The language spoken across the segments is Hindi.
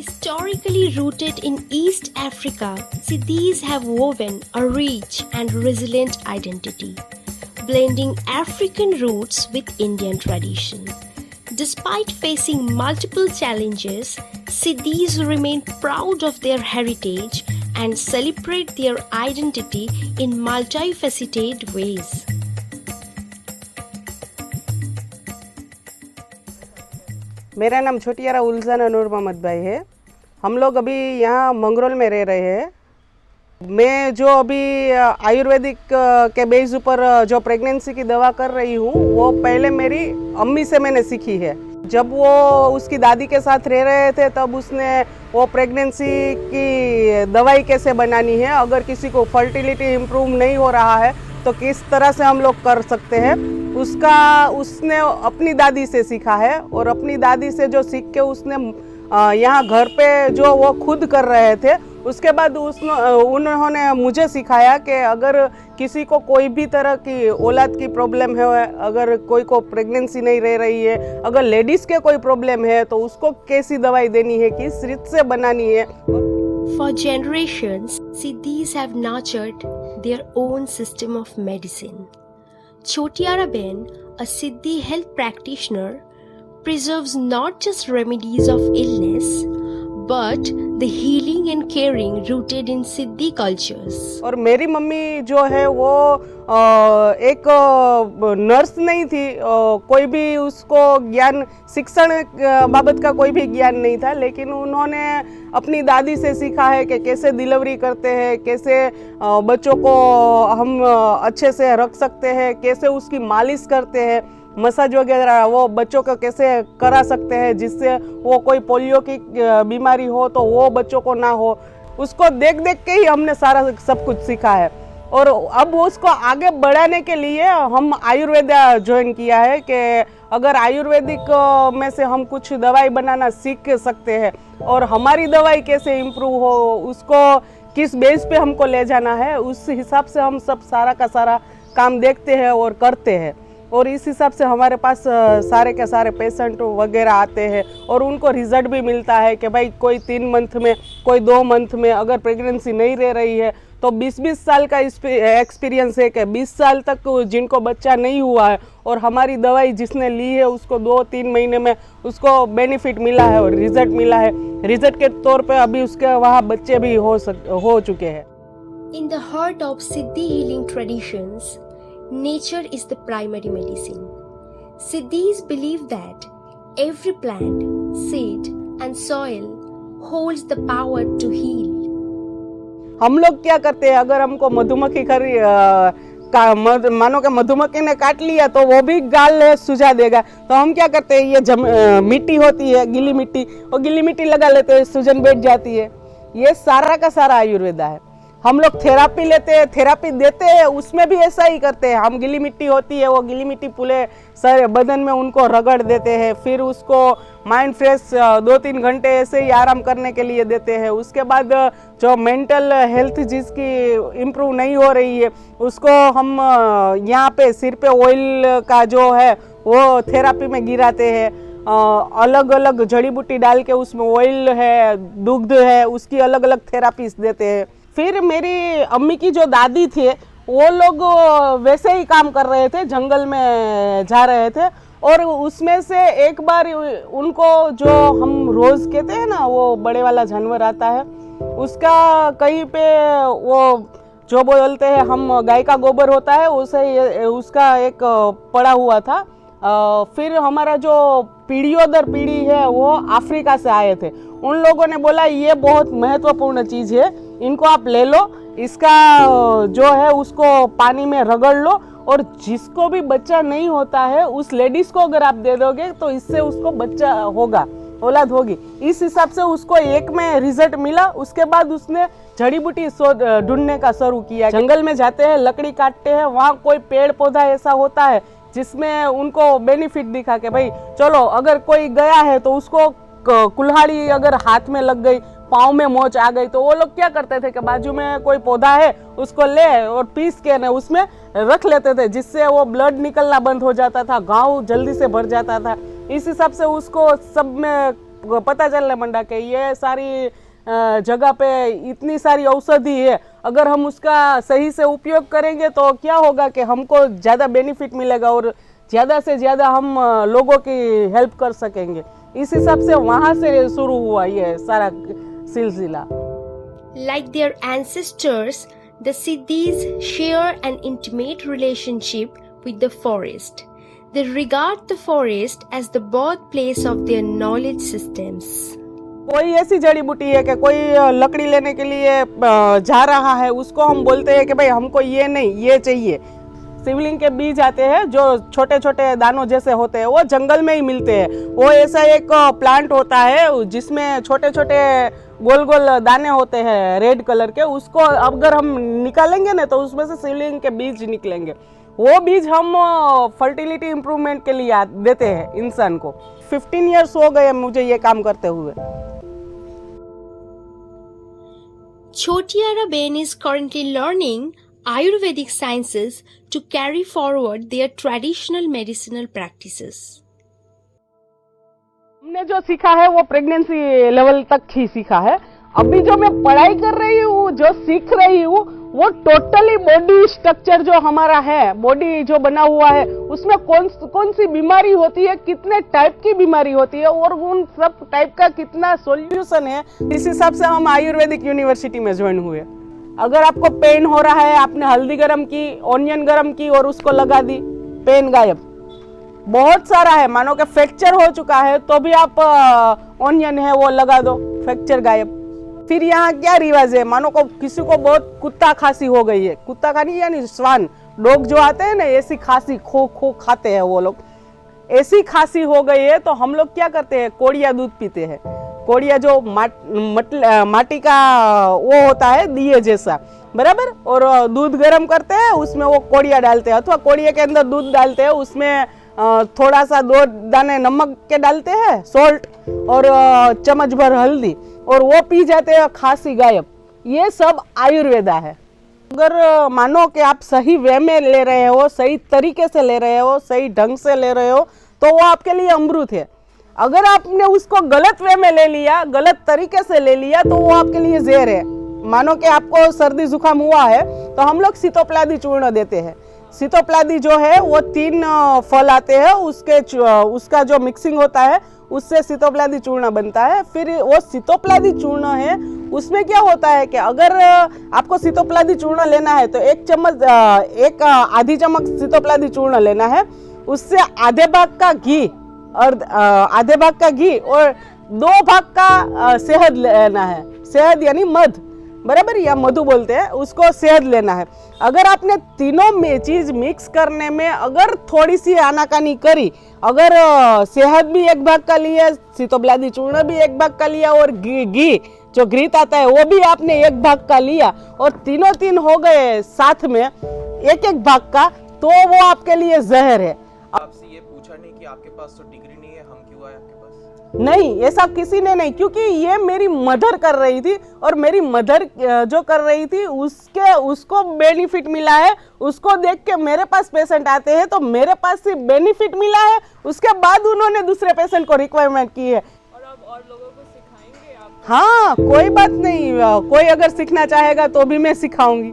Historically rooted in East Africa, Siddhis have woven a rich and resilient identity, blending African roots with Indian tradition. Despite facing multiple challenges, Siddhis remain proud of their heritage and celebrate their identity in multifaceted ways. मेरा नाम छोटियारा उल्जाना नूर मोहम्मद भाई है। हम लोग अभी यहाँ मंगरोल में रह रहे हैं। मैं जो अभी आयुर्वेदिक के बेस ऊपर जो प्रेगनेंसी की दवा कर रही हूँ वो पहले मेरी अम्मी से मैंने सीखी है। जब वो उसकी दादी के साथ रह रहे थे तब उसने वो प्रेगनेंसी की दवाई कैसे बनानी है, अगर किसी को फर्टिलिटी इम्प्रूव नहीं हो रहा है तो किस तरह से हम लोग कर सकते हैं, उसका उसने अपनी दादी से सीखा है। और अपनी दादी से जो सीख के उसने यहाँ घर पे जो वो खुद कर रहे थे, उसके बाद उन्होंने मुझे सिखाया कि अगर किसी को कोई भी तरह की औलाद की प्रॉब्लम है, अगर कोई को प्रेगनेंसी नहीं रह रही है, अगर लेडीज़ के कोई प्रॉब्लम है तो उसको कैसी दवाई देनी है, किस रीत से बनानी है। For generations, Siddhis have nurtured their own system of medicine. Chotiara Ben, a Siddhi health practitioner, preserves not just remedies of illness, but the healing and caring rooted in Siddhi cultures. और मेरी मम्मी जो है वो एक नर्स नहीं थी, कोई भी उसको ज्ञान शिक्षण बाबत का कोई भी ज्ञान नहीं था, लेकिन उन्होंने अपनी दादी से सीखा है कि कैसे डिलीवरी करते हैं, कैसे बच्चों को हम अच्छे से रख सकते हैं, कैसे उसकी मालिश करते हैं, मसाज वगैरह वो बच्चों को कैसे करा सकते हैं जिससे वो कोई पोलियो की बीमारी हो तो वो बच्चों को ना हो। उसको देख देख के ही हमने सारा सब कुछ सीखा है। और अब उसको आगे बढ़ाने के लिए हम आयुर्वेद ज्वाइन किया है कि अगर आयुर्वेदिक में से हम कुछ दवाई बनाना सीख सकते हैं और हमारी दवाई कैसे इम्प्रूव हो, उसको किस बेस पे हमको ले जाना है, उस हिसाब से हम सब सारा का सारा काम देखते हैं और करते हैं। और इस हिसाब से हमारे पास सारे के सारे पेशेंट वगैरह आते हैं और उनको रिजल्ट भी मिलता है कि भाई कोई 3 मंथ में, कोई 2 मंथ में अगर प्रेगनेंसी नहीं रह रही है तो 20-20 साल का एक्सपीरियंस है कि 20 साल तक जिनको बच्चा नहीं हुआ है और हमारी दवाई जिसने ली है उसको 2-3 महीने में उसको बेनिफिट मिला है और रिजल्ट मिला है। रिजल्ट के तौर पे अभी उसके वहाँ बच्चे भी हो चुके हैं। In the heart of Siddhi healing traditions, nature is the primary medicine. Siddhis believe that every plant, seed and soil holds the power to heal. हम लोग क्या करते हैं, अगर हमको मधुमक्खी मानो कि मधुमक्खी ने काट लिया तो वो भी गाल सुझा देगा, तो हम क्या करते हैं, ये मिट्टी होती है गीली मिट्टी, वो गीली मिट्टी लगा लेते हैं, सूजन बैठ जाती है। ये सारा का सारा आयुर्वेदा है। हम लोग थेरापी लेते हैं, थेरापी देते हैं, उसमें भी ऐसा ही करते हैं। हम गीली मिट्टी होती है, वो गीली मिट्टी पूरे सारे बदन में उनको रगड़ देते हैं, फिर उसको माइंड फ्रेश 2-3 घंटे ऐसे ही आराम करने के लिए देते हैं। उसके बाद जो मेंटल हेल्थ जिसकी इम्प्रूव नहीं हो रही है उसको हम यहाँ पे सिर पे ऑयल का जो है वो थेरापी में गिराते हैं। अलग अलग जड़ी बूटी डाल के उसमें ऑयल है, दुग्ध है, उसकी अलग अलग थेरापीज देते हैं। फिर मेरी अम्मी की जो दादी थे वो लोग वैसे ही काम कर रहे थे, जंगल में जा रहे थे और उसमें से एक बार उनको जो हम रोज़ कहते हैं ना, वो बड़े वाला जानवर आता है, उसका कहीं पे वो जो बोलते हैं हम गाय का गोबर होता है उसे उसका एक पड़ा हुआ था। फिर हमारा जो पीढ़ियों दर पीढ़ी है वो अफ्रीका से आए थे, उन लोगों ने बोला ये बहुत महत्वपूर्ण चीज़ है, इनको आप ले लो, इसका जो है उसको पानी में रगड़ लो और जिसको भी बच्चा नहीं होता है उस लेडीज़ को अगर आप दे दोगे तो इससे उसको बच्चा होगा, औलाद होगी। इस हिसाब से उसको एक में रिजल्ट मिला। उसके बाद उसने जड़ी बूटी ढूंढने का शुरू किया। जंगल में जाते हैं, लकड़ी काटते हैं, वहाँ कोई पेड़ पौधा ऐसा होता है जिसमें उनको बेनिफिट दिखा कि भाई चलो अगर कोई गया है तो उसको कुल्हाड़ी अगर हाथ में लग गई, पाँव में मोच आ गई, तो वो लोग क्या करते थे कि बाजू में कोई पौधा है उसको ले और पीस के ना उसमें रख लेते थे, जिससे वो ब्लड निकलना बंद हो जाता था, घाव जल्दी से भर जाता था। इस हिसाब से उसको सब में पता चलने मंडा कि ये सारी जगह पे इतनी सारी औषधि है, अगर हम उसका सही से उपयोग करेंगे तो क्या होगा कि हमको ज़्यादा बेनिफिट मिलेगा और ज़्यादा से ज़्यादा हम लोगों की हेल्प कर सकेंगे। इस हिसाब से वहाँ से शुरू हुआ ये सारा सिलसिला। Like their ancestors, the Siddhis share an intimate relationship with the forest. They regard the forest as the birthplace of their knowledge systems. कोई ऐसी जड़ी बूटी है कि कोई लकड़ी लेने के लिए जा रहा है, उसको हम बोलते हैं कि भाई हमको ये नहीं ये चाहिए। शिवलिंग के बीज आते हैं जो छोटे छोटे दानों जैसे होते हैं, वो जंगल में ही मिलते हैं। वो ऐसा एक प्लांट होता है जिसमें छोटे छोटे गोल गोल दाने होते हैं रेड कलर के, उसको अगर हम निकालेंगे ना तो उसमें से शिवलिंग के बीज निकलेंगे। वो बीज हम फर्टिलिटी इम्प्रूवमेंट के लिए देते हैं इंसान को। 15 ईयर्स हो गए मुझे ये काम करते हुए। Chotiara Ben is currently learning Ayurvedic sciences to carry forward their traditional medicinal practices. हमने जो सीखा है वो प्रेगनेंसी लेवल तक ही सीखा है। अभी जो मैं पढ़ाई कर रही हूँ, जो सीख रही हूँ, वो टोटली बॉडी स्ट्रक्चर जो हमारा है, बॉडी जो बना हुआ है, उसमें कौन सी बीमारी होती है, कितने टाइप की बीमारी होती है और उन सब टाइप का कितना सॉल्यूशन है, इस हिसाब से हम आयुर्वेदिक यूनिवर्सिटी में ज्वाइन हुए। अगर आपको पेन हो रहा है, आपने हल्दी गरम की, ऑनियन गरम की और उसको लगा दी, पेन गायब। बहुत सारा है, मानो कि फ्रैक्चर हो चुका है तो भी आप ऑनियन है वो लगा दो, फ्रैक्चर गायब। फिर यहाँ क्या रिवाज है, मानो को किसी को बहुत कुत्ता खांसी हो गई है, कुत्ता खानी यानी स्वान डॉग जो आते हैं ना, ऐसी खांसी खो खो खाते हैं वो लोग, ऐसी खांसी हो गई है तो हम लोग क्या करते हैं, कोड़िया दूध पीते हैं। कोड़िया जो माटी का वो होता है दिए जैसा, बराबर, और दूध गर्म करते हैं, उसमें वो कोड़िया डालते हैं अथवा कोड़िया के अंदर दूध डालते हैं, उसमें थोड़ा सा 2 दाने नमक के डालते हैं, सॉल्ट, और चम्मच भर हल्दी, और वो पी जाते हैं, खांसी गायब। ये सब आयुर्वेदा है। अगर मानो कि आप सही वे में ले रहे हो, सही तरीके से ले रहे हो, सही ढंग से ले रहे हो, तो वो आपके लिए अमृत है। अगर आपने उसको गलत वे में ले लिया, गलत तरीके से ले लिया, तो वो आपके लिए जहर है। मानो कि आपको सर्दी जुकाम हुआ है तो हम लोग सीतोपलादी चूर्ण देते हैं। सीतोपलादी जो है वो 3 फल आते हैं, उसका जो मिक्सिंग होता है उससे सीतोपलादी चूर्ण बनता है। फिर वो सीतोपलादी चूर्ण है, उसमें क्या होता है कि अगर आपको सीतोपलादी चूर्ण लेना है तो एक आधी चम्मच सीतोपलादी चूर्ण लेना है, उससे आधे भाग का घी और 2 भाग का शहद लेना है। शहद यानी मध, बराबर, या मधु बोलते हैं उसको, शहद लेना है। अगर आपने तीनों में चीज मिक्स करने में अगर थोड़ी सी आनाकानी करी, अगर शहद भी 1 भाग का लिया, सीतोपलादी चूर्ण भी 1 भाग का लिया, और घी जो घृत आता है वो भी आपने 1 भाग का लिया, और तीन हो गए साथ में 1 भाग का, तो वो आपके लिए जहर है। आपसे ये पूछा नहीं कि आपके पास तो डिग्री नहीं है, हम क्यों आए आपके पास? नहीं, ऐसा किसी ने नहीं, क्योंकि ये मेरी मदर कर रही थी और मेरी मदर जो कर रही थी उसको बेनिफिट मिला है। उसको देख के मेरे पास पेशेंट आते हैं तो मेरे पास से बेनिफिट मिला है, उसके बाद उन्होंने दूसरे पेशेंट को रिक्वायरमेंट की है। और अब और लोगों को सिखाएंगे आप? हाँ, कोई बात नहीं, कोई अगर सीखना चाहेगा तो भी मैं सिखाऊंगी,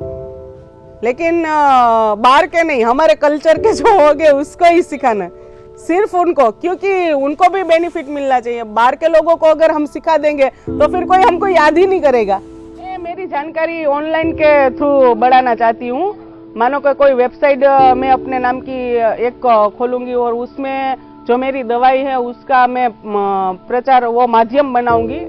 लेकिन बाहर के नहीं, हमारे कल्चर के जो हो गए उसको ही सिखाना है, सिर्फ उनको, क्योंकि उनको भी बेनिफिट मिलना चाहिए। बाहर के लोगों को अगर हम सिखा देंगे तो फिर कोई हमको याद ही नहीं करेगा। मैं मेरी जानकारी ऑनलाइन के थ्रू बढ़ाना चाहती हूँ। मानो कि कोई वेबसाइट मैं अपने नाम की एक खोलूंगी और उसमें जो मेरी दवाई है उसका मैं प्रचार, वो माध्यम बनाऊंगी।